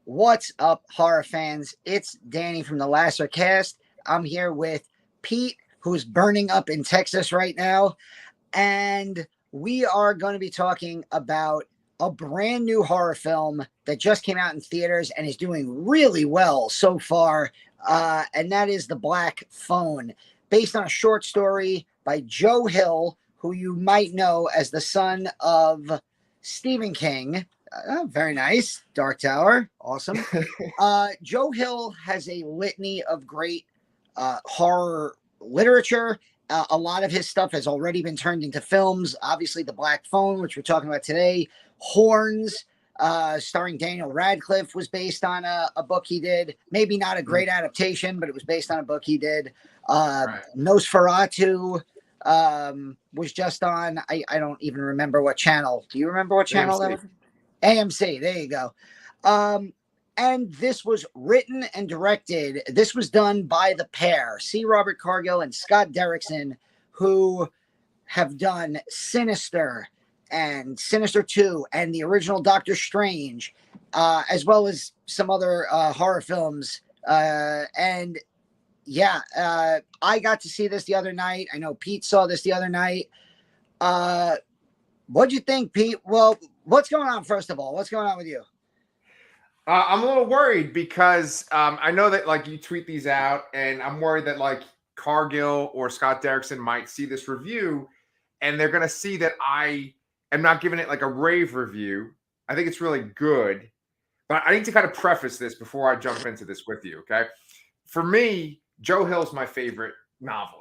What's up, horror fans? It's Danny from the Lasser Cast. I'm here with Pete, who's burning up in Texas right now. And we are going to be talking about a brand new horror film that just came out in theaters and is doing really well so far. And that is The Black Phone, based on a short story by Joe Hill, who you might know as the son of Stephen King. Very nice. Dark Tower. Awesome. Joe Hill has a litany of great horror literature. A lot of his stuff has already been turned into films. Obviously, The Black Phone, which we're talking about today. Horns, starring Daniel Radcliffe, was based on a book he did. Maybe not a great adaptation, but it was based on a book he did. Right. Nosferatu was just on, I don't even remember what channel. Do you remember what channel that was? AMC, there you go. And this was written and directed. This was done by the pair, C. Robert Cargill and Scott Derrickson, who have done Sinister and Sinister 2 and the original Doctor Strange, as well as some other horror films. And yeah, I got to see this the other night. I know Pete saw this the other night. What'd you think, Pete? Well, what's going on, first of all? What's going on with you? I'm a little worried because I know that like you tweet these out, and I'm worried that like Cargill or Scott Derrickson might see this review and they're going to see that I am not giving it like a rave review. I think it's really good, but I need to kind of preface this before I jump into this with you, okay? For me, Joe Hill's my favorite novelist.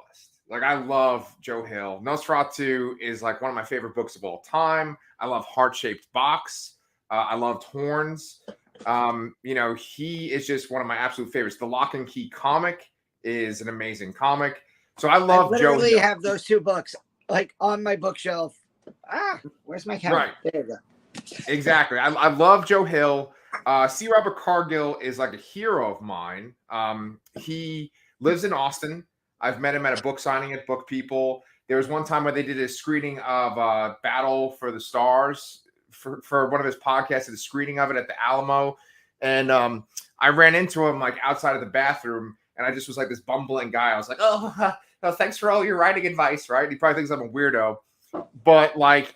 Like, I love Joe Hill. Nosferatu is like one of my favorite books of all time. I love Heart-Shaped Box. I loved Horns. He is just one of my absolute favorites. The Lock and Key comic is an amazing comic. So I love Joe Hill. I literally have those two books like on my bookshelf. Where's my camera? Right. There you go. Exactly. I love Joe Hill. C. Robert Cargill is like a hero of mine. He lives in Austin. I've met him at a book signing at Book People. There was one time where they did a screening of Battle for the Stars for one of his podcasts, a screening of it at the Alamo. And I ran into him like outside of the bathroom, and I just was like this bumbling guy. I was like, oh, thanks for all your writing advice, right? He probably thinks I'm a weirdo. But like,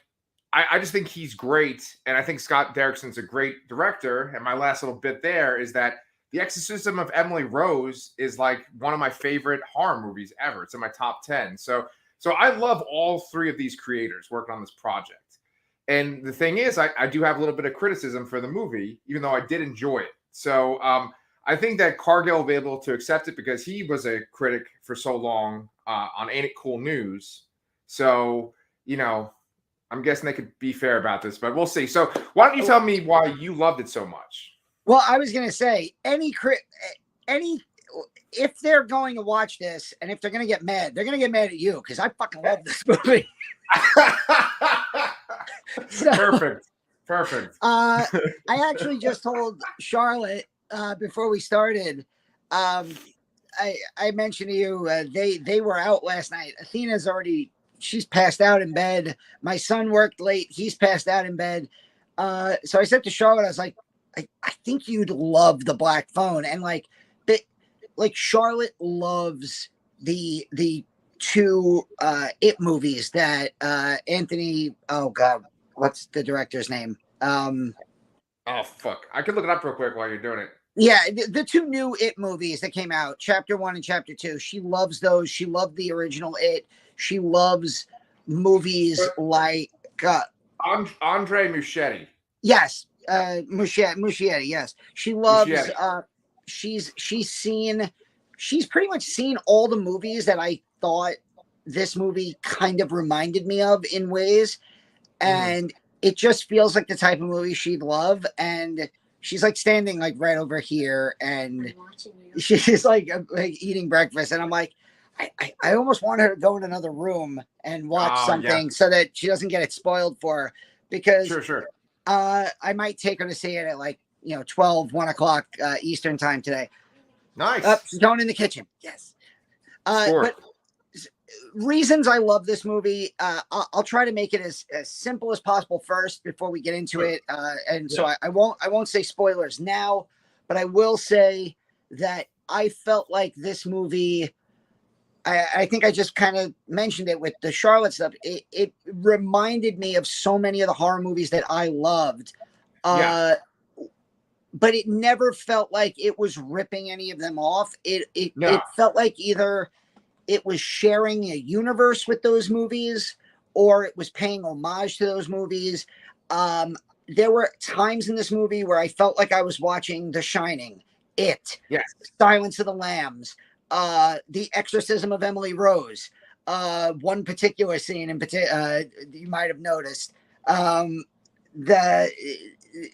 I just think he's great. And I think Scott Derrickson's a great director. And my last little bit there is that The Exorcism of Emily Rose is like one of my favorite horror movies ever. It's in my top 10. So I love all three of these creators working on this project. And the thing is, I do have a little bit of criticism for the movie, even though I did enjoy it. So I think that Cargill will be able to accept it because he was a critic for so long on Ain't It Cool News. So, I'm guessing they could be fair about this, but we'll see. So why don't you tell me why you loved it so much? Well, I was going to say, if they're going to watch this and if they're going to get mad, they're going to get mad at you because I fucking love this movie. Perfect. I actually just told Charlotte before we started. I mentioned to you they were out last night. Athena's she's passed out in bed. My son worked late. He's passed out in bed. So I said to Charlotte, I was like, I think you'd love The Black Phone. And like Charlotte loves the two It movies that Anthony, oh God, what's the director's name? Oh, fuck. I can look it up real quick while you're doing it. Yeah, the two new It movies that came out, Chapter 1 and Chapter 2. She loves those. She loved the original It. She loves movies like Andre Muschietti. Yes, Muschietti. Yes, she loves. She's pretty much seen all the movies that I thought this movie kind of reminded me of in ways, and it just feels like the type of movie she'd love. And she's like standing like right over here, and she's like eating breakfast, and I'm like, I almost want her to go in another room and watch something so that she doesn't get it spoiled for her, because sure. I might take her to see it at like 1 o'clock Eastern time today. Nice. She's going in the kitchen. Yes. But reasons I love this movie. I'll try to make it as simple as possible first before we get into it. So I won't say spoilers now. but I will say that I felt like this movie, I think I just kind of mentioned it with the Charlotte stuff. It reminded me of so many of the horror movies that I loved. Yeah. But it never felt like it was ripping any of them off. No. It felt like either it was sharing a universe with those movies or it was paying homage to those movies. There were times in this movie where I felt like I was watching The Shining, It, Yes. Silence of the Lambs, The Exorcism of Emily Rose. One particular scene in you might have noticed.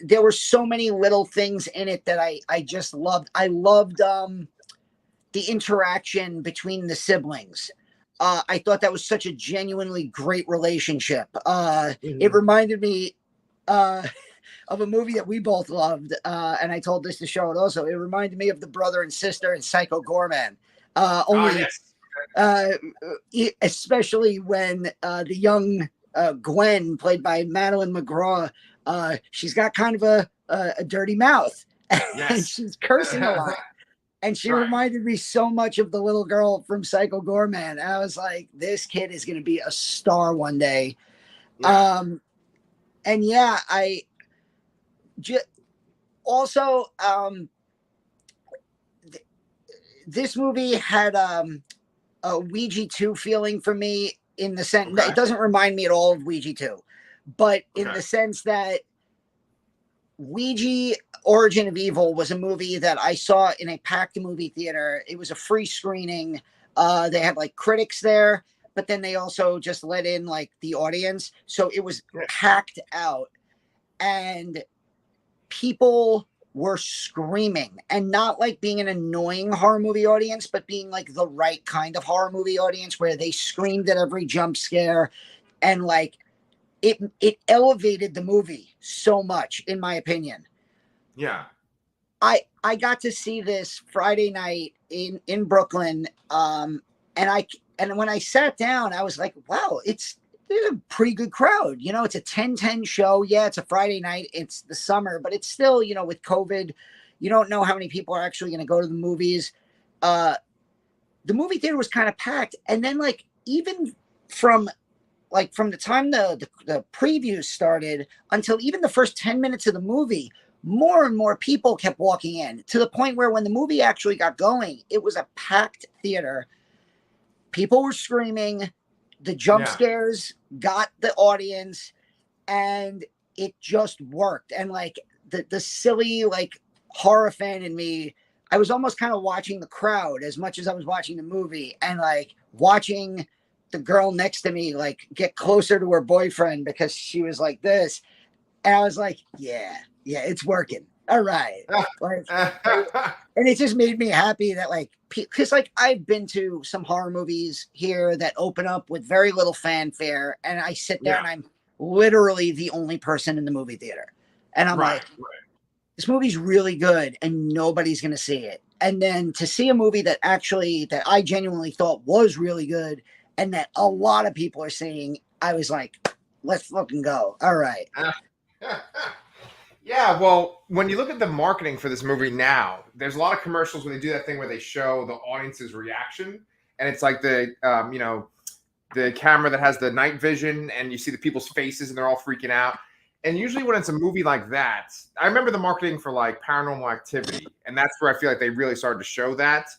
There were so many little things in it that I just loved. I loved the interaction between the siblings. I thought that was such a genuinely great relationship. It reminded me of a movie that we both loved, and I told this to Charlotte also. It reminded me of the brother and sister in Psycho Gorman. Especially when the young Gwen, played by Madeleine McGraw, she's got kind of a dirty mouth, and she's cursing a lot. And she reminded me so much of the little girl from Psycho Gorman. I was like, this kid is going to be a star one day. Yeah. And yeah, also, this movie had a Ouija 2 feeling for me, in the sense that it doesn't remind me at all of Ouija 2, but in the sense that Ouija Origin of Evil was a movie that I saw in a packed movie theater. It was a free screening. They had like critics there, but then they also just let in like the audience. So it was packed out, and people were screaming, and not like being an annoying horror movie audience, but being like the right kind of horror movie audience where they screamed at every jump scare, and like it elevated the movie so much, in my opinion. Yeah. I got to see this Friday night in Brooklyn. And when I sat down, I was like, wow, there's a pretty good crowd. You know, it's a 10-10 show. Yeah, it's a Friday night. It's the summer, but it's still, you know, with COVID, you don't know how many people are actually going to go to the movies. The movie theater was kind of packed. And then like, even from the time the previews started until even the first 10 minutes of the movie, more and more people kept walking in, to the point where when the movie actually got going, it was a packed theater. People were screaming. The jump scares got the audience, and it just worked. And like the silly like horror fan in me, I was almost kind of watching the crowd as much as I was watching the movie, and like watching the girl next to me like get closer to her boyfriend because she was like this, and I was like, yeah, it's working. All right. Like, and it just made me happy that like, because like I've been to some horror movies here that open up with very little fanfare, and I sit there and I'm literally the only person in the movie theater, and I'm like, this movie's really good and nobody's going to see it. And then to see a movie that I genuinely thought was really good and that a lot of people are seeing, I was like, let's fucking go. All right. Yeah, well, when you look at the marketing for this movie now, there's a lot of commercials where they do that thing where they show the audience's reaction, and it's like the the camera that has the night vision, and you see the people's faces, and they're all freaking out. And usually, when it's a movie like that, I remember the marketing for like Paranormal Activity, and that's where I feel like they really started to show that.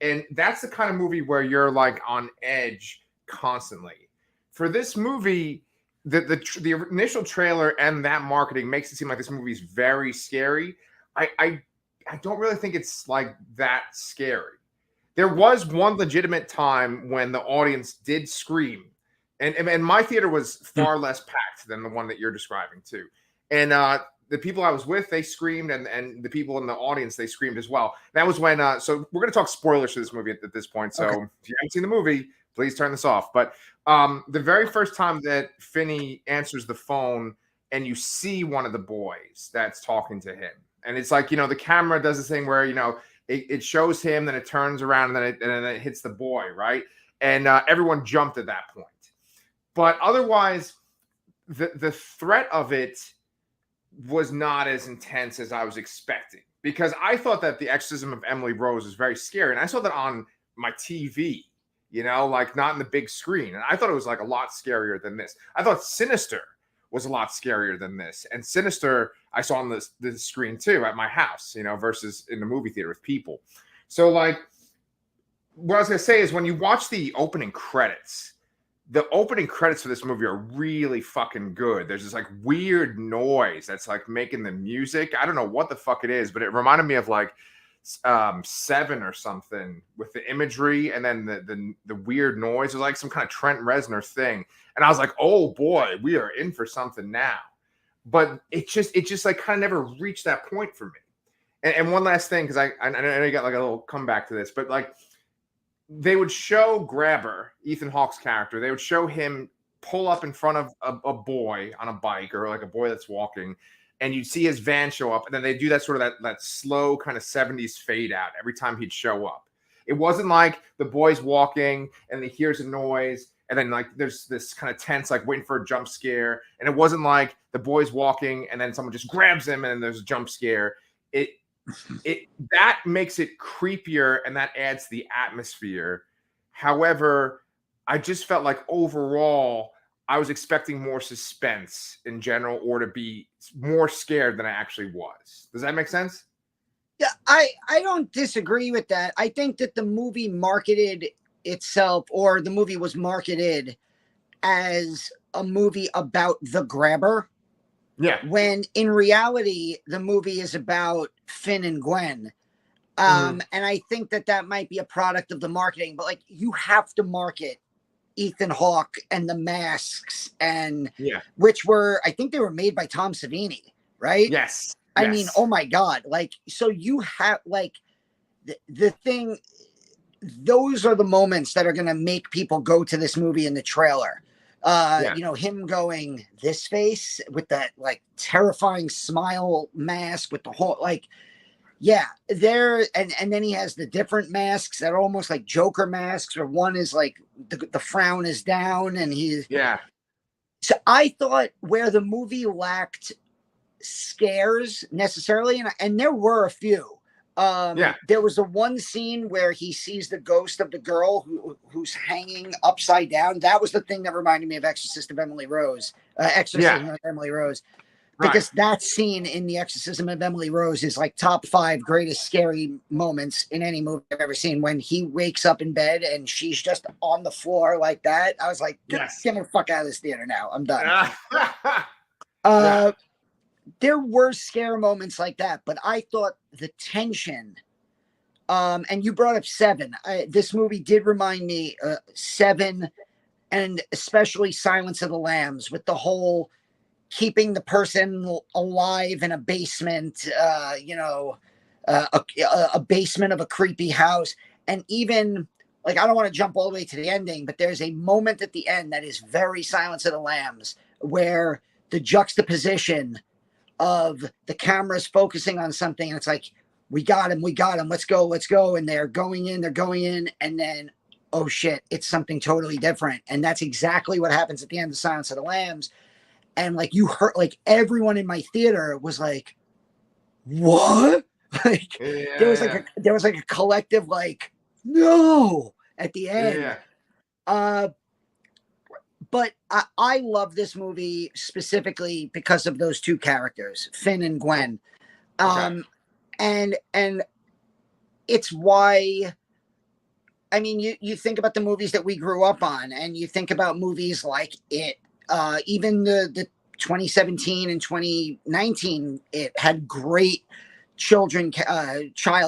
And that's the kind of movie where you're like on edge constantly. For this movie, the initial trailer and that marketing makes it seem like this movie is very scary. I don't really think it's like that scary. There was one legitimate time when the audience did scream, and my theater was far less packed than the one that you're describing too. And the people I was with, they screamed, and the people in the audience, they screamed as well. That was when so we're going to talk spoilers for this movie at this point. So if you haven't seen the movie, please turn this off. But the very first time that Finney answers the phone and you see one of the boys that's talking to him, and it's like, you know, the camera does this thing where, you know, it shows him, then it turns around, and then it hits the boy, right? And everyone jumped at that point. But otherwise, the threat of it was not as intense as I was expecting. because I thought that The Exorcism of Emily Rose was very scary, and I saw that on my TV, you know, like not in the big screen, and I thought it was like a lot scarier than this. I thought Sinister was a lot scarier than this, and Sinister I saw on the screen too at my house, you know, versus in the movie theater with people. So like, what I was gonna say is when you watch the opening credits for this movie are really fucking good. There's this like weird noise that's like making the music. I don't know what the fuck it is, but it reminded me of like Seven or something with the imagery and then the weird noise. It was like some kind of Trent Reznor thing. And I was like, oh boy, we are in for something now. But it just like kind of never reached that point for me. And one last thing, because I know you got like a little comeback to this, but like, they would show Grabber, Ethan Hawke's character, they would show him pull up in front of a boy on a bike or like a boy that's walking, and you'd see his van show up, and then they do that sort of that slow kind of 70s fade out every time he'd show up. It wasn't like the boy's walking and he hears a noise and then like there's this kind of tense like waiting for a jump scare, and it wasn't like the boy's walking and then someone just grabs him and then there's a jump scare. That makes it creepier and that adds to the atmosphere. However, I just felt like overall I was expecting more suspense in general or to be more scared than I actually was. Does that make sense? Yeah, I don't disagree with that. I think that the movie marketed itself, or the movie was marketed as a movie about the grabber. Yeah. When in reality, the movie is about Finn and Gwen. And I think that might be a product of the marketing, but like you have to market Ethan Hawke and the masks, and which were, I think they were made by Tom Savini, right? Yes. I mean, oh my God. Like, so you have like the thing, those are the moments that are going to make people go to this movie in the trailer. You know, him going this face with that like terrifying smile mask with the whole like, there, and then he has the different masks that are almost like Joker masks, or one is like the frown is down and he's So I thought where the movie lacked scares necessarily, and there were a few. There was the one scene where he sees the ghost of the girl who's hanging upside down. That was the thing that reminded me of Exorcism of Emily Rose, because that scene in The Exorcism of Emily Rose is like top 5 greatest scary moments in any movie I've ever seen. When he wakes up in bed and she's just on the floor like that, I was like, get the fuck out of this theater now. I'm done. There were scare moments like that, but I thought the tension, and you brought up Seven. This movie did remind me Seven, and especially Silence of the Lambs, with the whole keeping the person alive in a basement, a basement of a creepy house. And even like, I don't want to jump all the way to the ending, but there's a moment at the end that is very Silence of the Lambs, where the juxtaposition of the cameras focusing on something, and it's like, we got him, let's go, and they're going in, and then, oh shit, it's something totally different. And that's exactly what happens at the end of Silence of the Lambs. And like, you heard, like, everyone in my theater was like, what? Like, there was like a collective like, no, at the end. But I love this movie specifically because of those two characters, Finn and Gwen. And it's why, I mean, you think about the movies that we grew up on, and you think about movies like It, even the 2017 and 2019, It had great child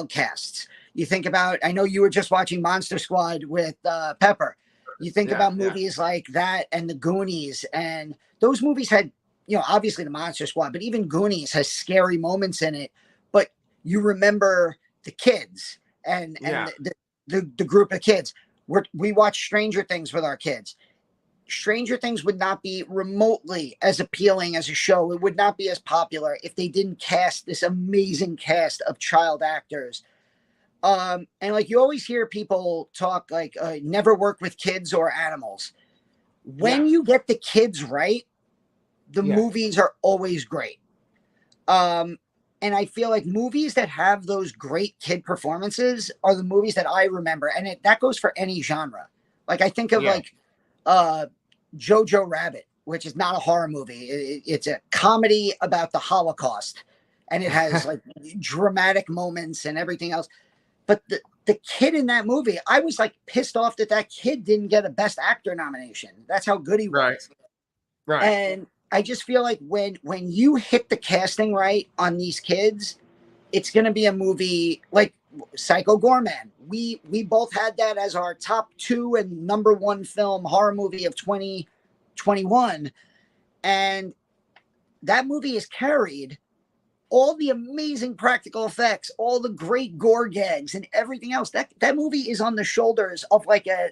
casts. You think about, I know you were just watching Monster Squad with Pepper. You think about movies like that and the Goonies, and those movies had, obviously the Monster Squad, but even Goonies has scary moments in it. But you remember the kids and the group of kids. We watch Stranger Things with our kids. Stranger Things would not be remotely as appealing as a show. It would not be as popular if they didn't cast this amazing cast of child actors. And like, you always hear people talk like, never work with kids or animals. When you get the kids right, the movies are always great. And And I feel like movies that have those great kid performances are the movies that I remember. And that goes for any genre. Like I think of like Jojo Rabbit, which is not a horror movie. It's a comedy about the Holocaust. And it has like dramatic moments and everything else. But the kid in that movie, I was like pissed off that kid didn't get a Best Actor nomination. That's how good he was. Right. And I just feel like when you hit the casting right on these kids, it's going to be a movie like Psycho Gorman. We both had that as our top 2 and number 1 film horror movie of 2021. And that movie is carried all the amazing practical effects, all the great gore gags and everything else. That movie is on the shoulders of like a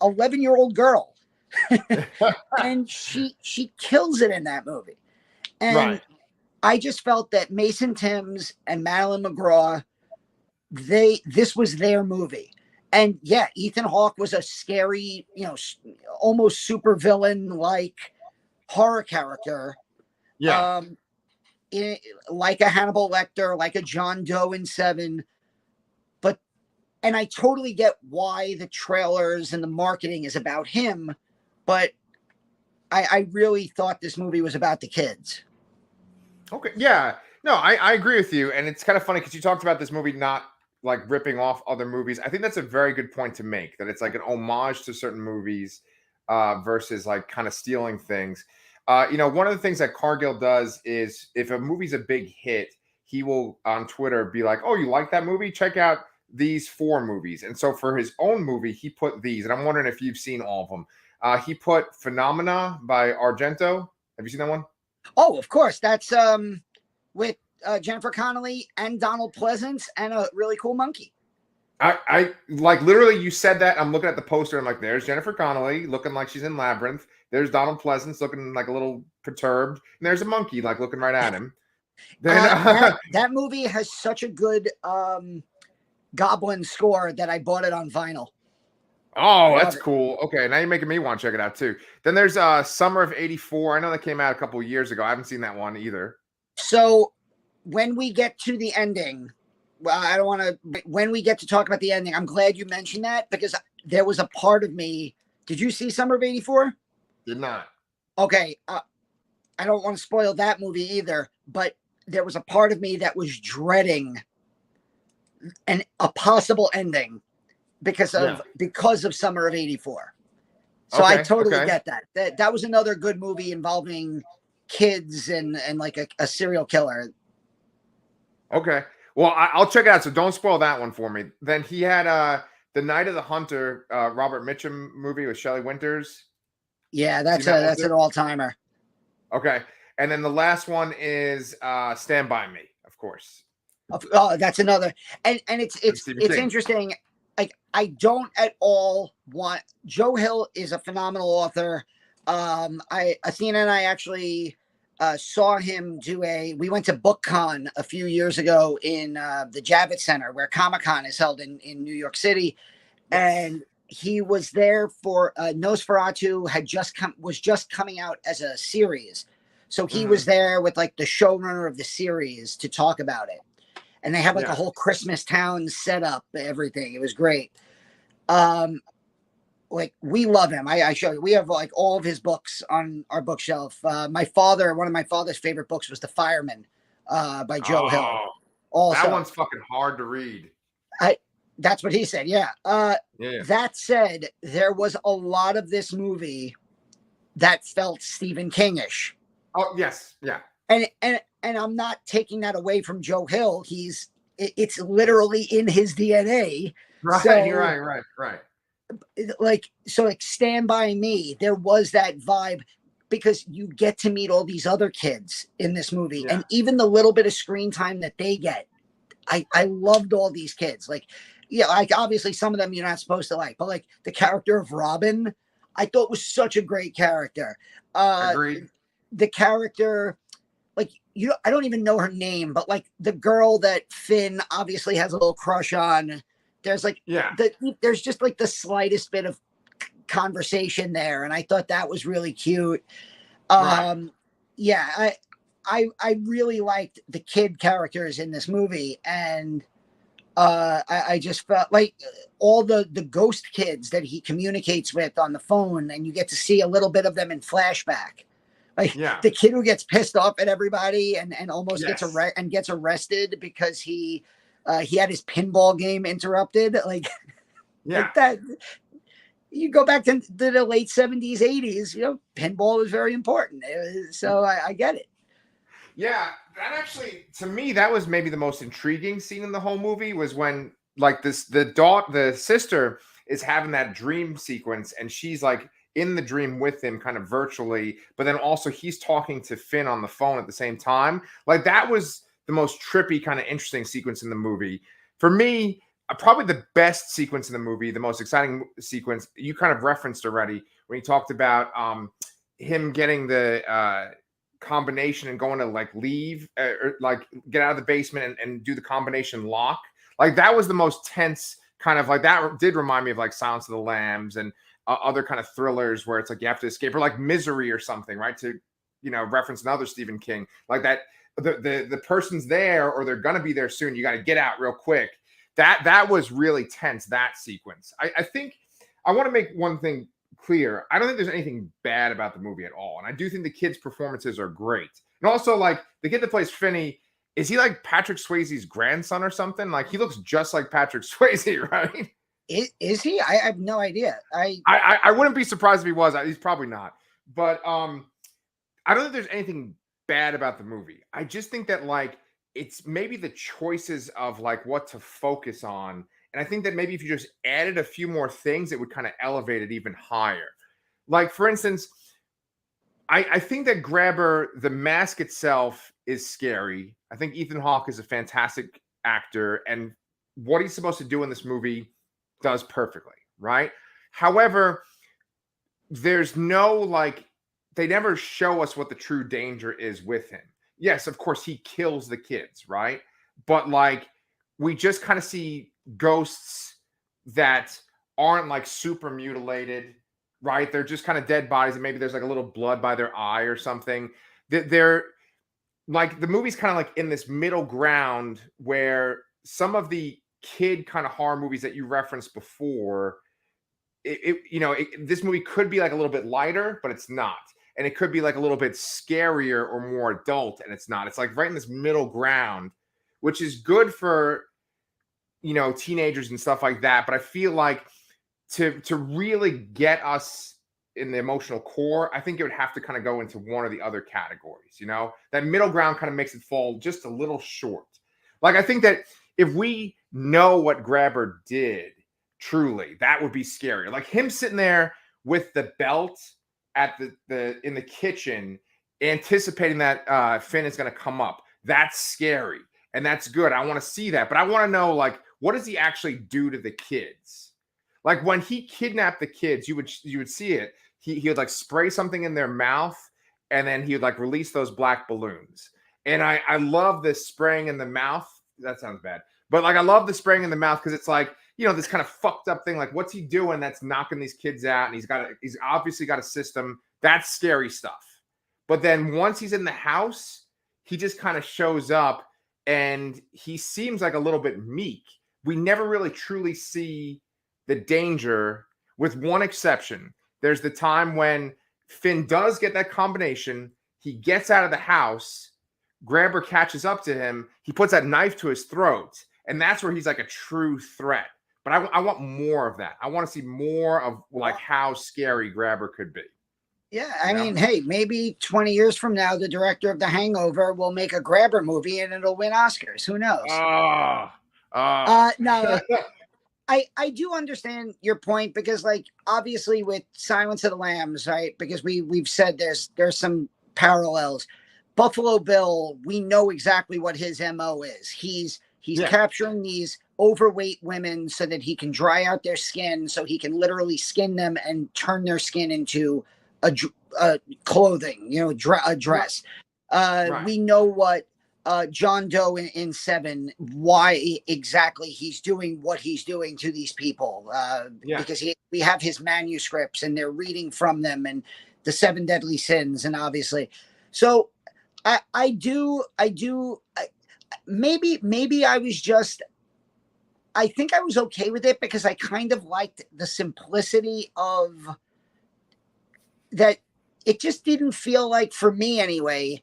11-year-old girl. And she kills it in that movie. And I just felt that Mason Thames and Madeleine McGraw, this was their movie. And yeah, Ethan Hawke was a scary, almost super villain like horror character. Yeah. Like a Hannibal Lecter, like a John Doe in Seven. And I totally get why the trailers and the marketing is about him, but I really thought this movie was about the kids. Okay. Yeah. No, I agree with you. And it's kind of funny because you talked about this movie not like ripping off other movies. I think that's a very good point to make, that it's like an homage to certain movies versus like kind of stealing things. One of the things that Cargill does is if a movie's a big hit, he will on Twitter be like, "Oh, you like that movie? Check out these 4 movies." And so for his own movie, he put these, and I'm wondering if you've seen all of them. He put Phenomena by Argento. Have you seen that one? Oh, of course. That's with Jennifer Connelly and Donald Pleasance and a really cool monkey. I like literally you said that. I'm looking at the poster. I'm like, there's Jennifer Connelly looking like she's in Labyrinth. There's Donald Pleasance looking like a little perturbed. And there's a monkey like looking right at him. Then that movie has such a good Goblin score that I bought it on vinyl. Oh, that's cool. Okay, now you're making me want to check it out too. Then there's Summer of '84. I know that came out a couple of years ago. I haven't seen that one either. So when we get to the ending, when we get to talk about the ending, I'm glad you mentioned that because there was a part of me. Did you see Summer of '84? Did not. Okay. I don't want to spoil that movie either, but there was a part of me that was dreading a possible ending because of Summer of '84. So I totally get that. That was another good movie involving kids and like a serial killer. Okay. Well, I'll check it out. So don't spoil that one for me. Then he had The Night of the Hunter, Robert Mitchum movie with Shelley Winters. Yeah, that's an all-timer. Okay. And then the last one is Stand By Me, of course. Oh, that's another. And it's interesting. Like I don't at all want Joe Hill is a phenomenal author. Athena and I actually saw him we went to BookCon a few years ago in the Javits Center where Comic-Con is held in New York City. And he was there for Nosferatu was just coming out as a series. So he was there with like the showrunner of the series to talk about it. And they have like a whole Christmas town set up, everything. It was great. Like we love him. I show you. We have like all of his books on our bookshelf. One of my father's favorite books was The Fireman by Joe Hill. Also, that one's fucking hard to read. That's what he said. Yeah. That said, there was a lot of this movie that felt Stephen King-ish. Oh, yes. Yeah. And I'm not taking that away from Joe Hill. It's literally in his DNA. Right. So, right. Like Stand By Me, there was that vibe because you get to meet all these other kids in this movie. Yeah. And even the little bit of screen time that they get, I loved all these kids. Like, like obviously some of them you're not supposed to like, but like the character of Robin, I thought was such a great character. Agreed. The character, like I don't even know her name, but like the girl that Finn obviously has a little crush on. There's like there's just like the slightest bit of conversation there, and I thought that was really cute. Right. Yeah, I really liked the kid characters in this movie, and I just felt like all the ghost kids that he communicates with on the phone, and you get to see a little bit of them in flashback. Like the kid who gets pissed off at everybody and almost gets arrested because he had his pinball game interrupted. Like that. You go back to the late 70s, 80s, pinball was very important. So I get it. Yeah, that actually, to me, that was maybe the most intriguing scene in the whole movie, was when like the sister is having that dream sequence, and she's like in the dream with him kind of virtually, but then also he's talking to Finn on the phone at the same time. Like that was the most trippy kind of interesting sequence in the movie. For me, probably the best sequence in the movie, the most exciting sequence, you kind of referenced already when you talked about him getting the combination and going to like leave or like get out of the basement and do the combination lock. Like that was the most tense kind of, like that did remind me of like Silence of the Lambs and other kind of thrillers where it's like you have to escape, or like Misery or something, right? To, reference another Stephen King, like that the person's there or they're gonna be there soon, you got to get out real quick. That was really tense, that sequence. I think I want to make one thing clear. I don't think there's anything bad about the movie at all. And I do think the kids' performances are great. And also, like, the kid that plays Finney, is he like Patrick Swayze's grandson or something? Like, he looks just like Patrick Swayze, right? Is he? I have no idea. I wouldn't be surprised if he was. He's probably not. But I don't think there's anything bad about the movie. I just think that, like, it's maybe the choices of, like, what to focus on. And I think that maybe if you just added a few more things, it would kind of elevate it even higher. Like, for instance, I think that Grabber, the mask itself is scary. I think Ethan Hawke is a fantastic actor, and what he's supposed to do in this movie does perfectly, right? However, there's no, like, they never show us what the true danger is with him. Yes, of course, he kills the kids, right? But, like, we just kind of see ghosts that aren't, like, super mutilated, right? They're just kind of dead bodies, and maybe there's, like, a little blood by their eye or something. They're like, the movie's kind of like in this middle ground where some of the kid kind of horror movies that you referenced before, this movie could be like a little bit lighter, but it's not. And it could be like a little bit scarier or more adult, and it's not. It's like right in this middle ground, which is good for, teenagers and stuff like that. But I feel like to really get us in the emotional core, I think it would have to kind of go into one of the other categories. That middle ground kind of makes it fall just a little short. Like, I think that if we know what Grabber did, truly, that would be scary. Like him sitting there with the belt at in the kitchen, anticipating that Finn is going to come up. That's scary, and that's good. I want to see that, but I want to know, like, what does he actually do to the kids? Like when he kidnapped the kids, you would see it. He would like spray something in their mouth, and then he would like release those black balloons. And I love this spraying in the mouth. That sounds bad, but like I love the spraying in the mouth because it's like, this kind of fucked up thing. Like, what's he doing that's knocking these kids out? And he's obviously got a system. That's scary stuff. But then once he's in the house, he just kind of shows up, and he seems like a little bit meek. We never really truly see the danger, with one exception. There's the time when Finn does get that combination. He gets out of the house. Grabber catches up to him. He puts that knife to his throat. And that's where he's like a true threat. But I want more of that. I want to see more of like how scary Grabber could be. Yeah, I mean, hey, maybe 20 years from now, the director of The Hangover will make a Grabber movie and it'll win Oscars. Who knows? No, I do understand your point because, like, obviously with Silence of the Lambs, right? Because we've said there's some parallels. Buffalo Bill, we know exactly what his MO is. He's capturing these overweight women so that he can dry out their skin, so he can literally skin them and turn their skin into a clothing, a dress. Right. We know what John Doe in Seven, why exactly he's doing what he's doing to these people, because we have his manuscripts and they're reading from them, and the 7 deadly sins, and obviously. So I do. Maybe I was just. I think I was okay with it because I kind of liked the simplicity of that. It just didn't feel like, for me anyway,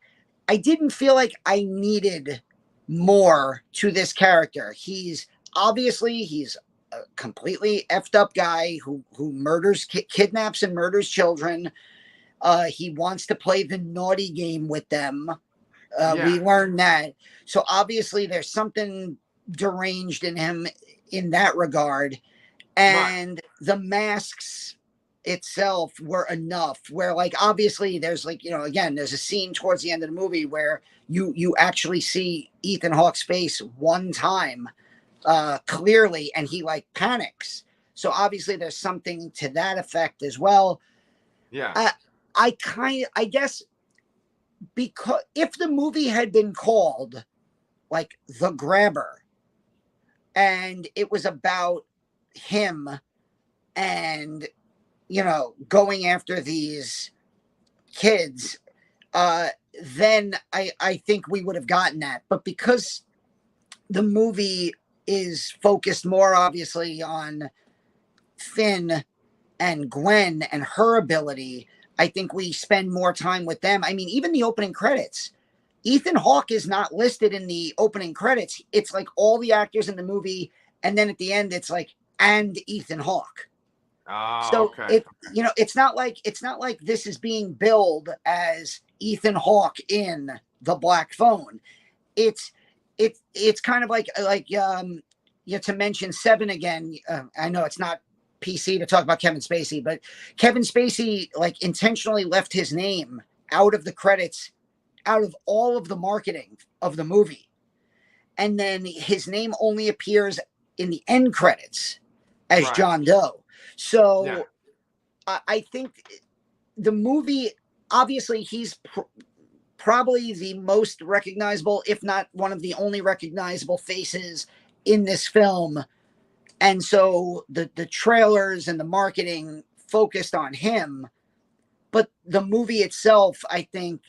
I didn't feel like I needed more to this character. He's a completely effed up guy who murders, kidnaps and murders children. He wants to play the naughty game with them. We learned that. So obviously there's something deranged in him in that regard. And the masks itself were enough where, like, obviously there's, like, again, there's a scene towards the end of the movie where you actually see Ethan Hawke's face one time clearly, and he, like, panics. So obviously there's something to that effect as well. I guess, because if the movie had been called like The Grabber and it was about him and going after these kids, then I think we would have gotten that. But because the movie is focused more obviously on Finn and Gwen and her ability, I think we spend more time with them. I mean, even the opening credits, Ethan Hawke is not listed in the opening credits. It's like all the actors in the movie, and then at the end it's like, and Ethan Hawke. So okay. It's not like this is being billed as Ethan Hawke in The Black Phone. It's kind of like to mention Seven again. I know it's not PC to talk about Kevin Spacey, but Kevin Spacey like intentionally left his name out of the credits, out of all of the marketing of the movie, and then his name only appears in the end credits as John Doe. So I think the movie, obviously he's probably the most recognizable, if not one of the only recognizable faces in this film. And so the trailers and the marketing focused on him, but the movie itself, I think,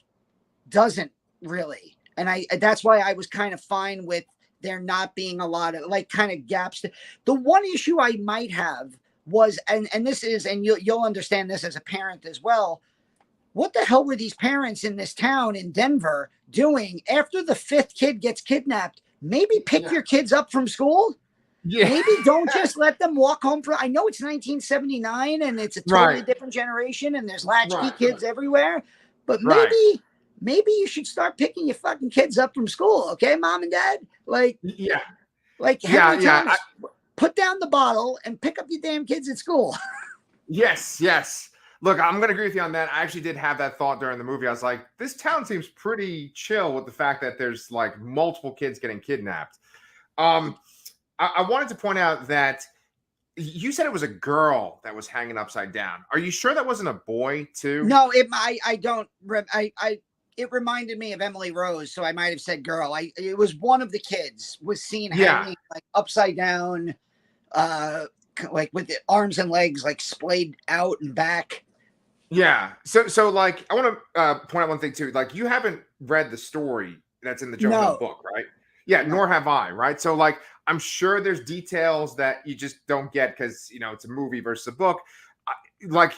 doesn't really. And that's why I was kind of fine with there not being a lot of like kind of gaps. The one issue I might have was, and this is, and you'll understand this as a parent as well. What the hell were these parents in this town in Denver doing after the fifth kid gets kidnapped? Maybe pick your kids up from school. Maybe don't just let them walk home. I know it's 1979 and it's a totally different generation and there's latchkey kids everywhere, but maybe you should start picking your fucking kids up from school. Okay, mom and dad? Like Henry Thomas, put down the bottle and pick up your damn kids at school. Yes. Look, I'm going to agree with you on that. I actually did have that thought during the movie. I was like, this town seems pretty chill with the fact that there's like multiple kids getting kidnapped. I wanted to point out that you said it was a girl that was hanging upside down. Are you sure that wasn't a boy too? No, I don't. It reminded me of Emily Rose, so I might have said girl. It was one of the kids was seen hanging like upside down, like with the arms and legs like splayed out and back. Yeah. So like I want to point out one thing too. Like you haven't read the story that's in the Joe Hill book, right? Yeah, nor have I, right? So like I'm sure there's details that you just don't get because it's a movie versus a book. Like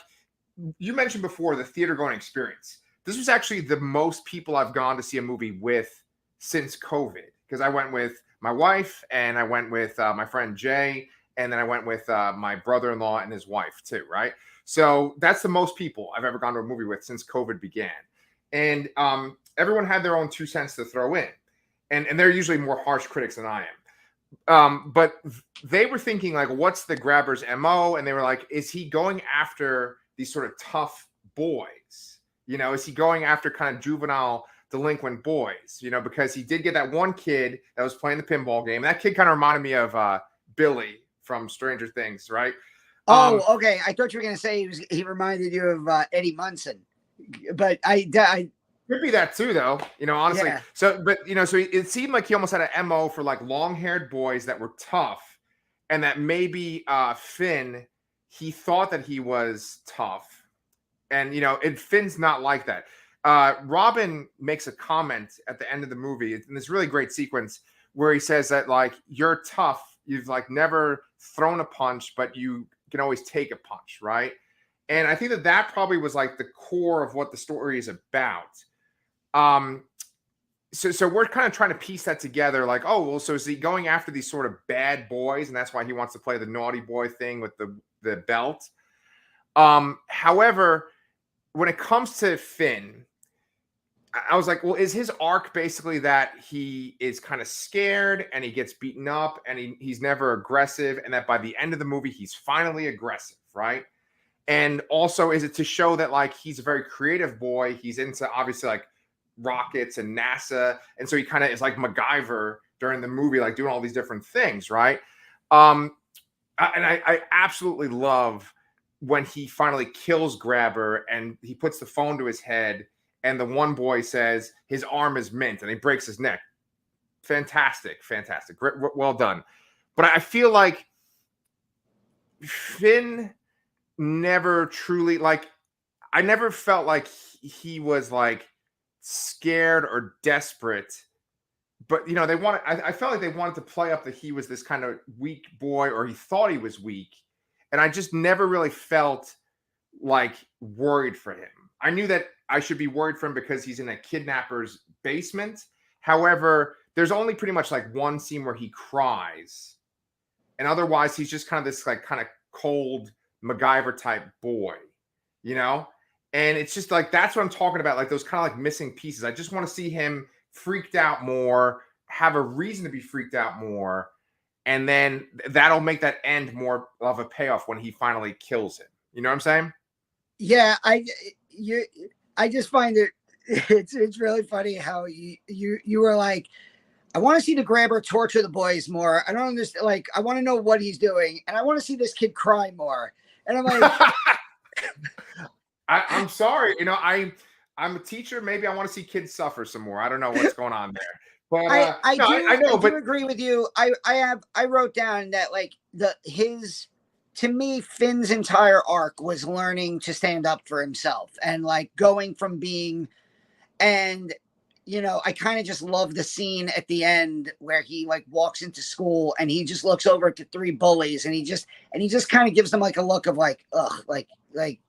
you mentioned before, the theater going experience. This was actually the most people I've gone to see a movie with since COVID, because I went with my wife and I went with my friend Jay, and then I went with my brother-in-law and his wife too, right? So that's the most people I've ever gone to a movie with since COVID began. And everyone had their own 2 cents to throw in. And they're usually more harsh critics than I am. But they were thinking, like, what's the grabber's MO? And they were like, is he going after these sort of tough boys? Is he going after kind of juvenile delinquent boys? Because he did get that one kid that was playing the pinball game. That kid kind of reminded me of Billy from Stranger Things, right? Oh, okay. I thought you were going to say he reminded you of Eddie Munson. But I could be that too, though. Honestly. Yeah. So it seemed like he almost had an MO for like long-haired boys that were tough, and that maybe Finn, he thought that he was tough, and Finn's not like that. Robin makes a comment at the end of the movie in this really great sequence where he says that, like, you're tough. You've like never thrown a punch, but you can always take a punch, right? And I think that probably was like the core of what the story is about. So we're kind of trying to piece that together, like, oh, well, so is he going after these sort of bad boys, and that's why he wants to play the naughty boy thing with the belt. However, when it comes to Finn, I was like, well, is his arc basically that he is kind of scared and he gets beaten up and he's never aggressive, and that by the end of the movie he's finally aggressive, right? And also, is it to show that, like, he's a very creative boy? He's into, obviously, like, rockets and NASA, and so he kind of is like MacGyver during the movie, like doing all these different things, right? I absolutely love when he finally kills Grabber and he puts the phone to his head, and the one boy says his arm is mint, and he breaks his neck. Fantastic, great, well done. But I feel like Finn never truly, like, I never felt like he was like scared or desperate, but you know, I felt like they wanted to play up that he was this kind of weak boy, or he thought he was weak, and I just never really felt like worried for him. I knew that I should be worried for him because he's in a kidnapper's basement. However, there's only pretty much like one scene where he cries, and otherwise he's just kind of this like kind of cold MacGyver type boy, you know? And it's just like, that's what I'm talking about. Like those kind of like missing pieces. I just want to see him freaked out more, have a reason to be freaked out more. And then that'll make that end more of a payoff when he finally kills him. You know what I'm saying? Yeah. I just find it's really funny how you were like, I want to see the Grabber torture the boys more. I don't understand. Like, I want to know what he's doing, and I want to see this kid cry more. And I'm like, I'm sorry. You know, I'm a teacher. Maybe I want to see kids suffer some more. I don't know what's going on there. But I do agree with you. I wrote down that, like, to me, Finn's entire arc was learning to stand up for himself, and like going from being, and you know, I kind of just love the scene at the end where he like walks into school and he just looks over at the three bullies, and he just kind of gives them like a look of like, ugh, like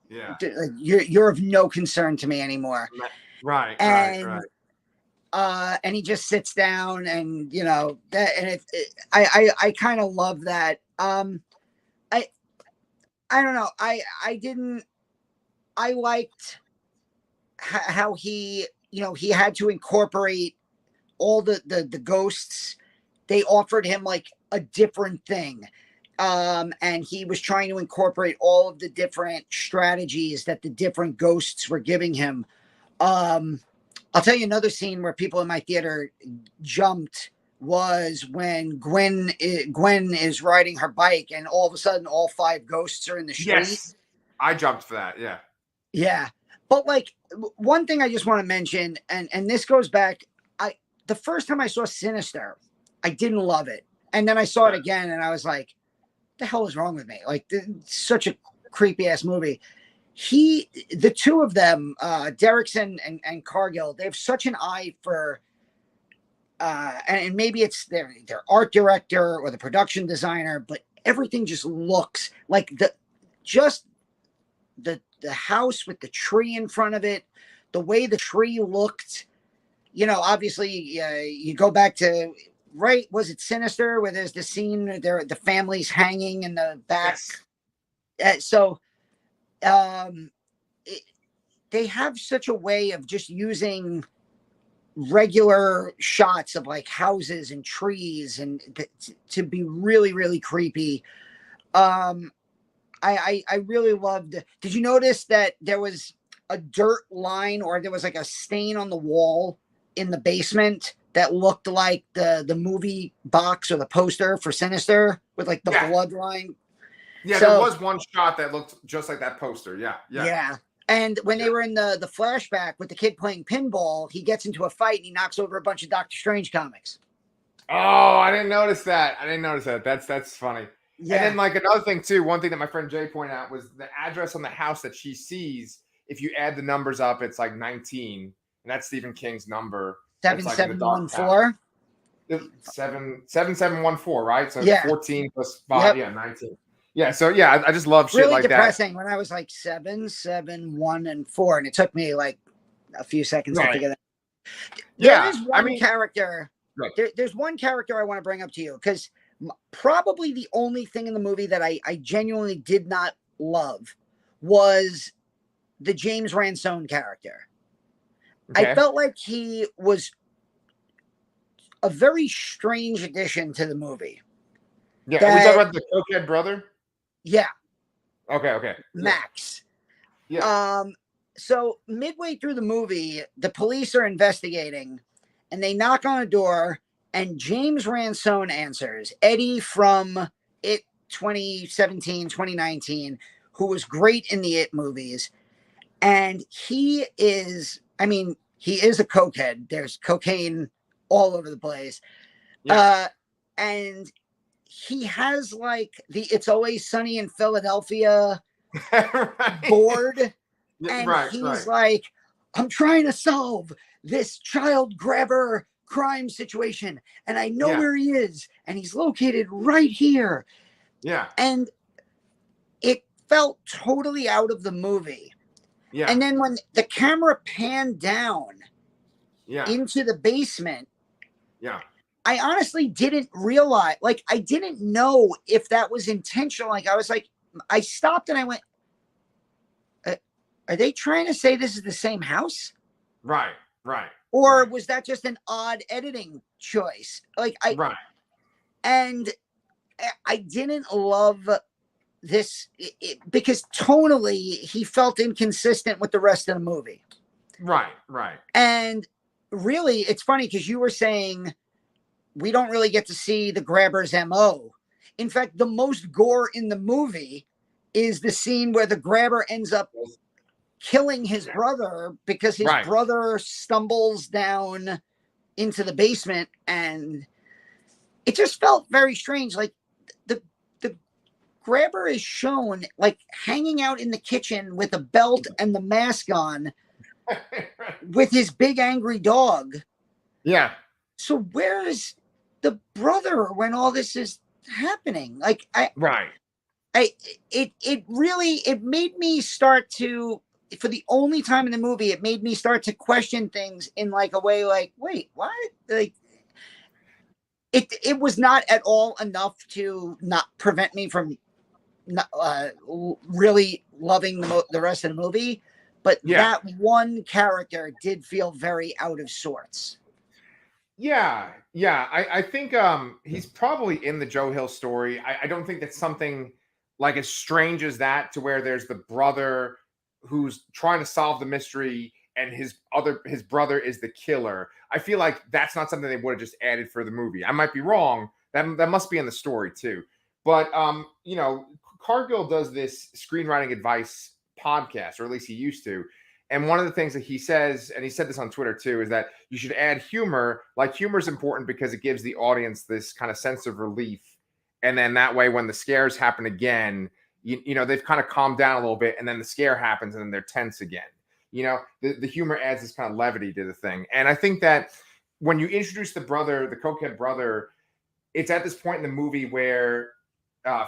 yeah, you're of no concern to me anymore. Right. And he just sits down, and you know that, and I kind of love that. I don't know. I liked how he, you know, he had to incorporate all the ghosts. They offered him like a different thing. And he was trying to incorporate all of the different strategies that the different ghosts were giving him. I'll tell you another scene where people in my theater jumped was when Gwen is riding her bike, and all of a sudden all five ghosts are in the street. Yes, I jumped for that. Yeah. But like, one thing I just want to mention, and this goes back, the first time I saw Sinister, I didn't love it. And then I saw it again, and I was like, what the hell is wrong with me? Like, such a creepy ass movie. The two of them, Derrickson and Cargill, they have such an eye for, and maybe it's their art director or the production designer, but everything just looks like the house with the tree in front of it, the way the tree looked, you know, obviously you go back to, right, was it Sinister, where there's the scene there, the family's hanging in the back. Yes. They have such a way of just using regular shots of like houses and trees and to be really, really creepy. I really loved. Did you notice that there was a dirt line, or there was like a stain on the wall in the basement that looked like the movie box or the poster for Sinister with like the blood line? Yeah, so, there was one shot that looked just like that poster. Yeah. And when they were in the flashback with the kid playing pinball, he gets into a fight and he knocks over a bunch of Doctor Strange comics. Oh, I didn't notice that. That's funny. Yeah. And then, like, another thing too, one thing that my friend Jay pointed out was the address on the house that she sees if you add the numbers up, it's like 19, and that's Stephen King's number. It's like in the Dark 7714. 7714, right? So Yeah. 14 plus 5, Yep. 19. Yeah, so yeah, I just love shit Really like depressing when I was like 7, 7, 1, and 4, and it took me like a few seconds to figure that out. There is one character. Right. There's one character I want to bring up to you because probably the only thing in the movie that I genuinely did not love was the James Ransone character. Okay. I felt like he was a very strange addition to the movie. Yeah, are we talking about the cokehead brother? Yeah. Okay. Max. Yeah. So midway through the movie, the police are investigating, and they knock on a door, and James Ransone answers. Eddie from It 2017, 2019, who was great in the It movies. And he is a cokehead. There's cocaine all over the place. Yeah. And he has like the It's Always Sunny in Philadelphia board. And he's like, I'm trying to solve this child grabber crime situation. And I know where he is. And he's located right here. Yeah. And it felt totally out of the movie. Yeah. And then when the camera panned down into the basement, I honestly didn't realize, like, I didn't know if that was intentional. Like, I was like, I stopped and I went, are they trying to say this is the same house? Right. Or was that just an odd editing choice? And I didn't love this because tonally he felt inconsistent with the rest of the movie. Right. And really, it's funny because you were saying we don't really get to see the grabber's MO. In fact, the most gore in the movie is the scene where the grabber ends up killing his brother because his brother stumbles down into the basement, and it just felt very strange. Like the grabber is shown like hanging out in the kitchen with a belt and the mask on with his big angry dog. Yeah. So where is the brother when all this is happening? Like it made me start to, for the only time in the movie, it made me start to question things in like a way like, wait, what? Like it was not at all enough to not prevent me from not, really loving the rest of the movie. But that one character did feel very out of sorts. Yeah. I think he's probably in the Joe Hill story. I don't think that's something like as strange as that, to where there's the brother who's trying to solve the mystery and his brother is the killer. I feel like that's not something they would have just added for the movie. I might be wrong. That must be in the story too. But Cargill does this screenwriting advice podcast, or at least he used to. And one of the things that he says, and he said this on Twitter too, is that you should add humor. Like, humor is important because it gives the audience this kind of sense of relief. And then that way, when the scares happen again, you know, they've kind of calmed down a little bit, and then the scare happens and then they're tense again. You know, the humor adds this kind of levity to the thing. And I think that when you introduce the cokehead brother, it's at this point in the movie where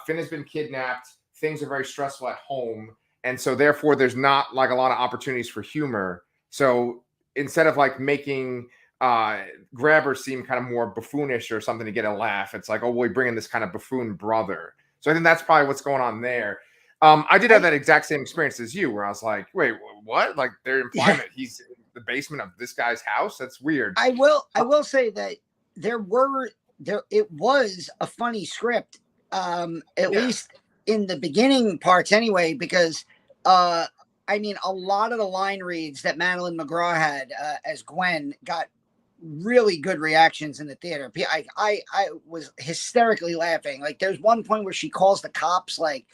Finn has been kidnapped. Things are very stressful at home. And so therefore there's not like a lot of opportunities for humor. So instead of like making Grabber seem kind of more buffoonish or something to get a laugh, it's like, oh, we bring in this kind of buffoon brother. So I think that's probably what's going on there. I did have that exact same experience as you, where I was like, wait, what? Like, they're implying that he's in the basement of this guy's house? That's weird. I will say that it was a funny script, at least in the beginning parts anyway, because a lot of the line reads that Madeleine McGraw had as Gwen got really good reactions in the theater. I was hysterically laughing. Like, there's one point where she calls the cops. Like,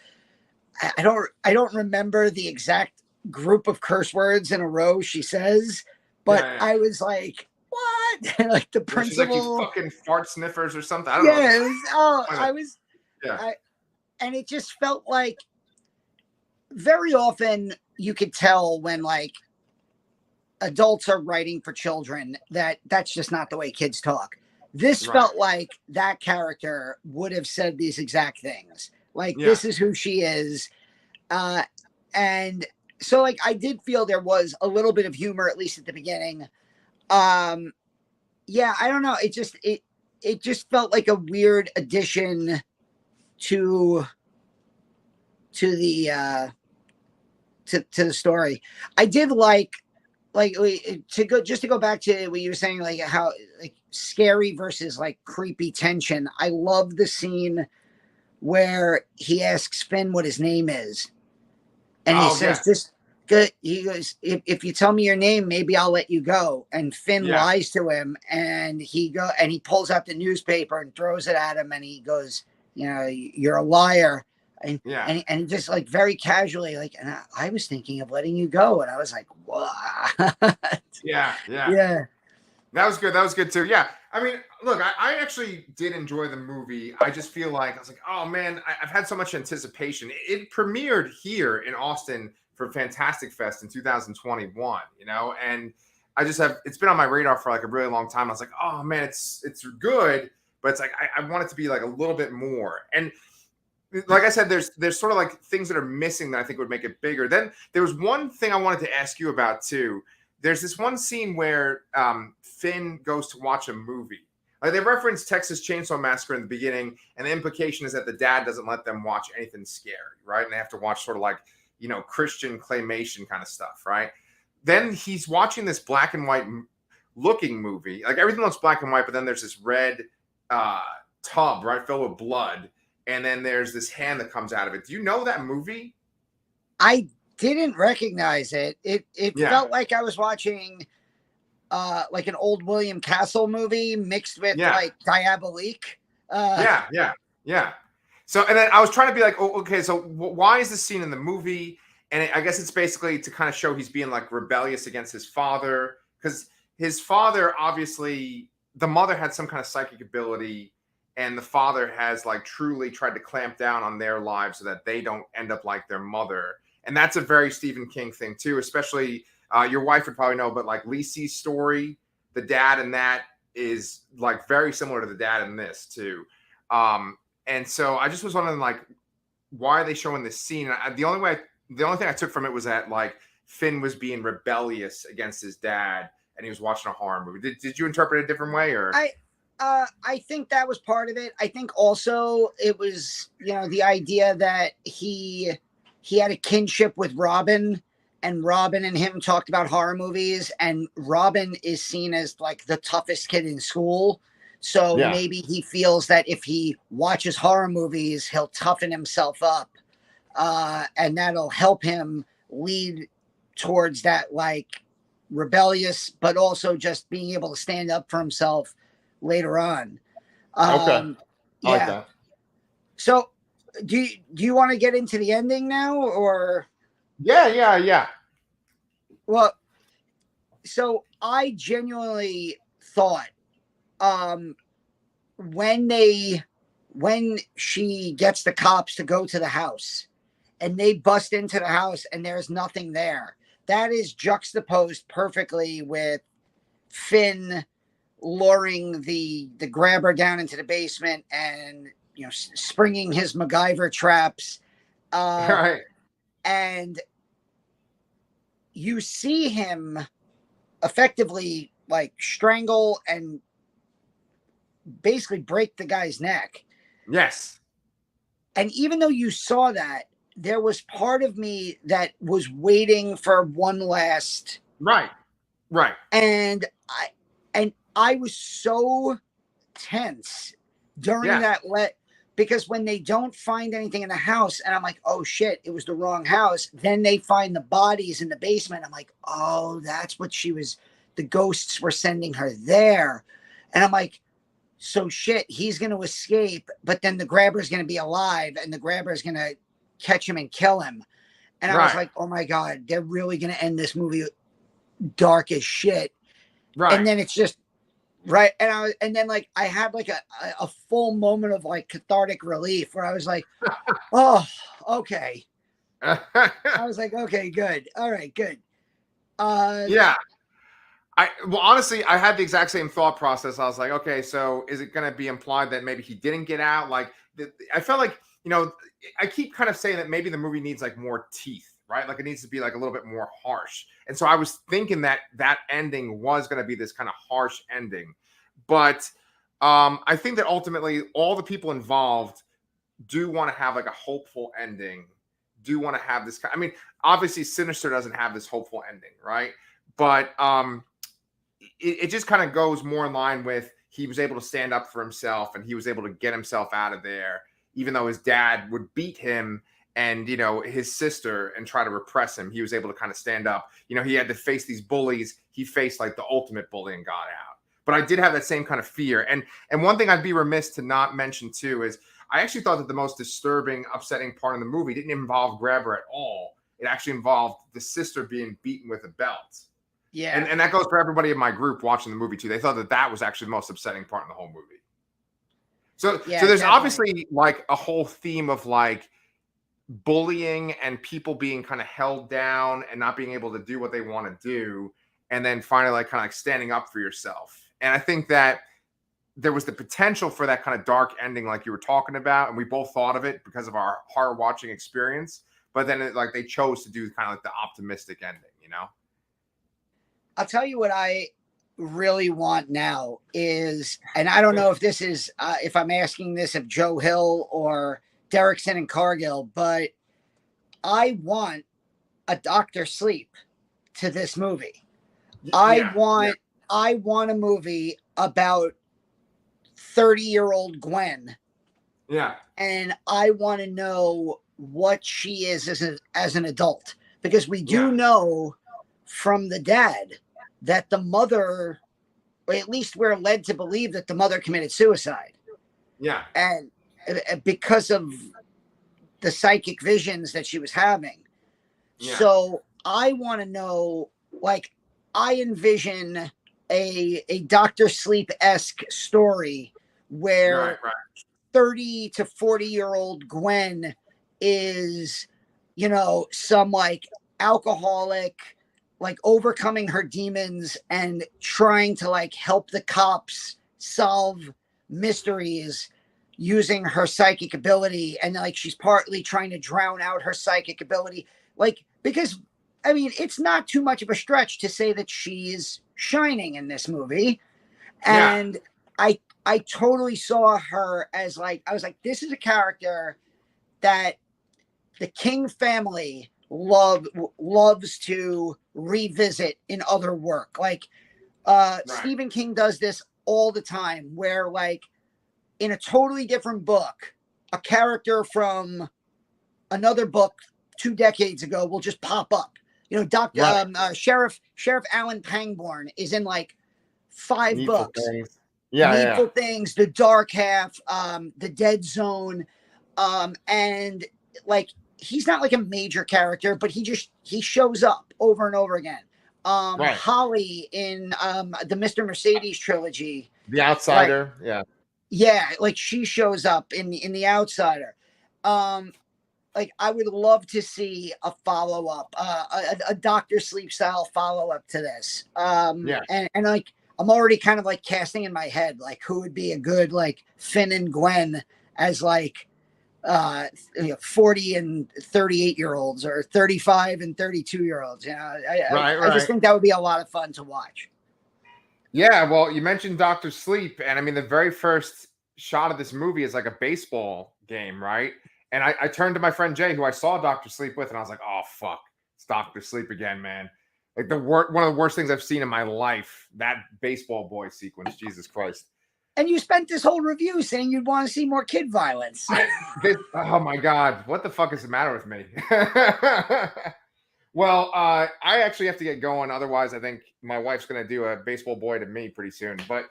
I don't remember the exact group of curse words in a row she says, but I was like, what? Like the principal, like, you fucking fart sniffers or something. I don't know. And it just felt like very often you could tell when like adults are writing for children that that's just not the way kids talk. This Right. felt like that character would have said these exact things. Like, Yeah. this is who she is. And so like I did feel there was a little bit of humor, at least at the beginning. Yeah, I don't know. It just felt like a weird addition to the to the story. I did like to go back to what you were saying, like how like scary versus like creepy tension. I love the scene where he asks Finn what his name is, and he says, "This good." He goes, if you tell me your name, maybe I'll let you go." And Finn lies to him, and he pulls out the newspaper and throws it at him, and he goes, "You know, you're a liar." And just like very casually, like, and I was thinking of letting you go, and I was like, what? Yeah. That was good. That was good too. Yeah. I mean, look, I actually did enjoy the movie. I just feel like I was like, oh man, I've had so much anticipation. It premiered here in Austin for Fantastic Fest in 2021, and it's been on my radar for like a really long time. I was like, oh man, it's good, but it's like I want it to be like a little bit more. And like I said, there's sort of like things that are missing that I think would make it bigger. Then there was one thing I wanted to ask you about too. There's this one scene where Finn goes to watch a movie. Like they reference Texas Chainsaw Massacre in the beginning, and the implication is that the dad doesn't let them watch anything scary, right? And they have to watch sort of like, Christian claymation kind of stuff, right? Then he's watching this black and white looking movie. Like everything looks black and white, but then there's this red tub, right, filled with blood. And then there's this hand that comes out of it. Do you know that movie? I didn't recognize it. It felt like I was watching like an old William Castle movie mixed with like Diabolique. Yeah. So, and then I was trying to be like, oh, okay, so why is this scene in the movie? And I guess it's basically to kind of show he's being like rebellious against his father, because his father, obviously, the mother had some kind of psychic ability, and the father has like truly tried to clamp down on their lives so that they don't end up like their mother. And that's a very Stephen King thing too, especially your wife would probably know, but like Lisi's story, the dad in that is like very similar to the dad in this too. And so I just was wondering, like, why are they showing this scene? The only thing I took from it was that like Finn was being rebellious against his dad, and he was watching a horror movie. Did you interpret it a different way, or? I think that was part of it. I think also it was, the idea that he had a kinship with Robin, and Robin and him talked about horror movies, and Robin is seen as like the toughest kid in school. So maybe he feels that if he watches horror movies, he'll toughen himself up, and that'll help him lead towards that like rebellious, but also just being able to stand up for himself later on. Okay. I like that. So do you want to get into the ending now, or? Yeah. Well, so I genuinely thought when she gets the cops to go to the house and they bust into the house and there's nothing there, that is juxtaposed perfectly with Finn luring the grabber down into the basement and springing his MacGyver traps, Right. and you see him effectively like strangle and basically break the guy's neck. Yes. And even though you saw that, there was part of me that was waiting for one last. Right. And I was so tense during that because when they don't find anything in the house, and I'm like, oh shit, it was the wrong house. Then they find the bodies in the basement. I'm like, oh, that's what the ghosts were sending her there. And I'm like, so shit, he's going to escape, but then the grabber's going to be alive, and the grabber's going to catch him and kill him. And I was like, oh my God, they're really going to end this movie dark as shit. Right. And then it's just, right. And then like, I had like a full moment of like cathartic relief where I was like, oh, okay. I was like, okay, good. All right, good. Yeah. Well, honestly, I had the exact same thought process. I was like, okay, so is it going to be implied that maybe he didn't get out? Like, I felt like, I keep kind of saying that maybe the movie needs like more teeth, right? Like it needs to be like a little bit more harsh. And so I was thinking that that ending was going to be this kind of harsh ending. But I think that ultimately all the people involved do want to have like a hopeful ending, do want to have this. I mean, obviously Sinister doesn't have this hopeful ending, right? But it just kind of goes more in line with he was able to stand up for himself and he was able to get himself out of there, even though his dad would beat him and, his sister and try to repress him. He was able to kind of stand up. He had to face these bullies. He faced like the ultimate bully and got out. But I did have that same kind of fear. And one thing I'd be remiss to not mention too is I actually thought that the most disturbing, upsetting part of the movie didn't involve Grabber at all. It actually involved the sister being beaten with a belt. Yeah. And that goes for everybody in my group watching the movie too. They thought that was actually the most upsetting part in the whole movie. So there's obviously like a whole theme of like bullying and people being kind of held down and not being able to do what they want to do. And then finally like kind of like standing up for yourself. And I think that there was the potential for that kind of dark ending like you were talking about. And we both thought of it because of our horror watching experience. But then they chose to do kind of like the optimistic ending, I'll tell you what I really want now is, and I don't know if this is, if I'm asking this of Joe Hill or Derrickson and Cargill, but I want a Dr. Sleep to this movie. I want a movie about 30-year-old Gwen. Yeah. And I want to know what she is as an adult, because we do know from the dad that the mother, or at least we're led to believe that the mother committed suicide. Yeah. And because of the psychic visions that she was having. Yeah. So I want to know, like, I envision a Dr. Sleep-esque story where 30 to 40-year-old Gwen is, some like alcoholic, like overcoming her demons and trying to like help the cops solve mysteries using her psychic ability. And like she's partly trying to drown out her psychic ability. Like, because I mean, it's not too much of a stretch to say that she's shining in this movie. And I totally saw her as like, I was like, this is a character that the King family loves to revisit in other work. Like Stephen King does this all the time, where like in a totally different book, a character from another book 2 decades ago will just pop up. Sheriff Alan Pangborn is in like 5 Needful books. Things. Needful Things, The Dark Half, The Dead Zone, and like he's not like a major character, but he shows up over and over again. Holly in the Mr. Mercedes trilogy, The Outsider, like she shows up in the Outsider. Like I would love to see a follow up, a Dr. Sleep style follow up to this. And like I'm already kind of like casting in my head like who would be a good like Finn and Gwen as like 40 and 38-year-olds or 35 and 32-year-olds. I just think that would be a lot of fun to watch. Yeah, well, you mentioned Dr. Sleep, and I mean the very first shot of this movie is like a baseball game, right? And I turned to my friend Jay, who I saw Dr. Sleep with, and I was like, oh fuck, it's Dr. Sleep again, man. Like one of the worst things I've seen in my life, that baseball boy sequence, Jesus Christ. And you spent this whole review saying you'd want to see more kid violence. Oh my God, what the fuck is the matter with me? Well, I actually have to get going. Otherwise, I think my wife's going to do a baseball boy to me pretty soon. But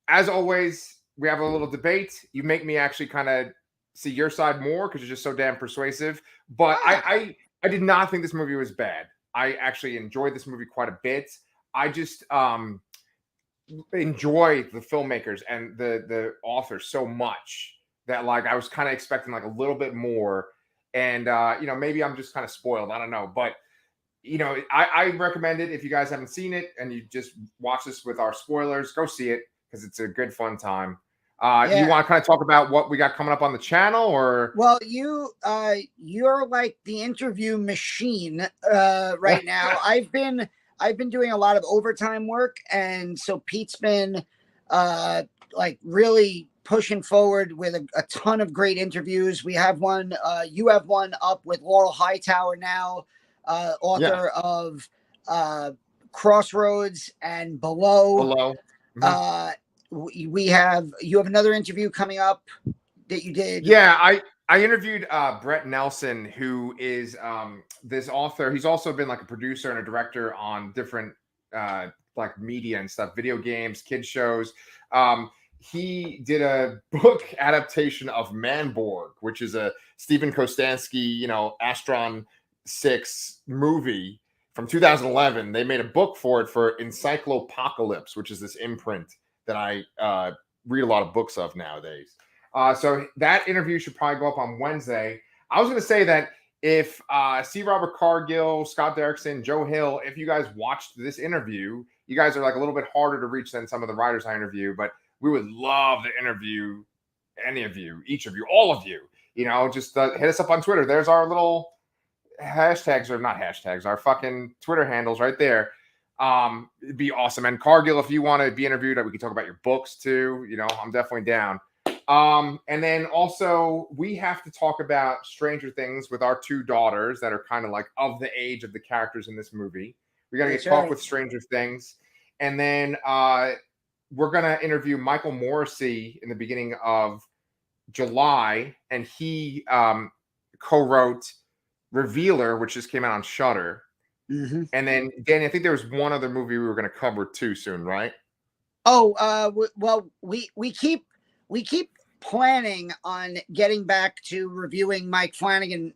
as always, we have a little debate. You make me actually kind of see your side more because you're just so damn persuasive. But I did not think this movie was bad. I actually enjoyed this movie quite a bit. I just enjoy the filmmakers and the author so much that like I was kind of expecting like a little bit more. And maybe I'm just kind of spoiled. I don't know, but I recommend it if you guys haven't seen it and you just watch this with our spoilers. Go see it because it's a good fun time. You want to kind of talk about what we got coming up on the channel, or? Well, you're like the interview machine right now. I've been doing a lot of overtime work, and so Pete's been like really pushing forward with a ton of great interviews. We have one, you have one up with Laurel Hightower now, author of Crossroads and Below. Mm-hmm. You have another interview coming up that you did. Yeah, I interviewed Brett Nelson, who is this author. He's also been like a producer and a director on different like media and stuff, video games, kid shows. He did a book adaptation of Manborg, which is a Stephen Kostansky, Astron 6 movie from 2011. They made a book for it for Encyclopocalypse, which is this imprint that I read a lot of books of nowadays. So that interview should probably go up on Wednesday. I was going to say that if C. Robert Cargill, Scott Derrickson, Joe Hill, if you guys watched this interview, you guys are like a little bit harder to reach than some of the writers I interview, but we would love to interview any of you, each of you, all of you. Just hit us up on Twitter. There's our little hashtags, or not hashtags, our fucking Twitter handles right there. It'd be awesome. And Cargill, if you want to be interviewed, we can talk about your books too. I'm definitely down. And then also we have to talk about Stranger Things with our 2 daughters that are kind of like of the age of the characters in this movie. We got to get talk with Stranger Things. And then we're going to interview Michael Morrissey in the beginning of July. And he co-wrote Revealer, which just came out on Shudder. Mm-hmm. And then, Danny, I think there was one other movie we were going to cover too soon, right? Oh, well, we keep planning on getting back to reviewing Mike Flanagan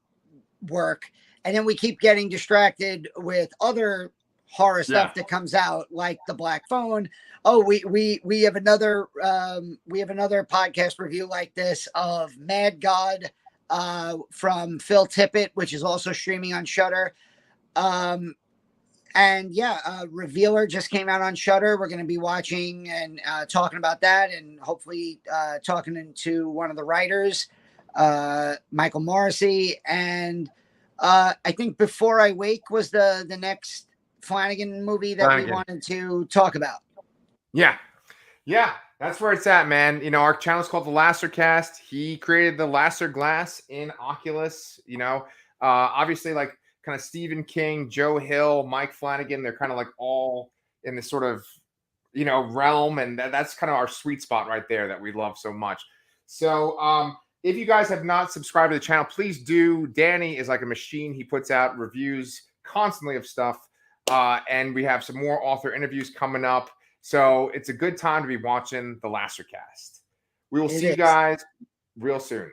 work, and then we keep getting distracted with other horror stuff that comes out, like The Black Phone. Oh, we have another podcast review like this of Mad God from Phil Tippett, which is also streaming on Shudder. Revealer just came out on Shudder. We're going to be watching and talking about that, and hopefully talking to one of the writers, Michael Morrissey. And I think Before I Wake was the next Flanagan movie that we wanted to talk about. Yeah, that's where it's at, man. Our channel is called The Lasser Cast. He created the Lasser glass in Oculus. Obviously, like, kind of Stephen King, Joe Hill, Mike Flanagan, they're kind of like all in this sort of, realm. And that's kind of our sweet spot right there that we love so much. So if you guys have not subscribed to the channel, please do. Danny is like a machine. He puts out reviews constantly of stuff. And we have some more author interviews coming up. So it's a good time to be watching The Lasser Cast. We will see you guys real soon.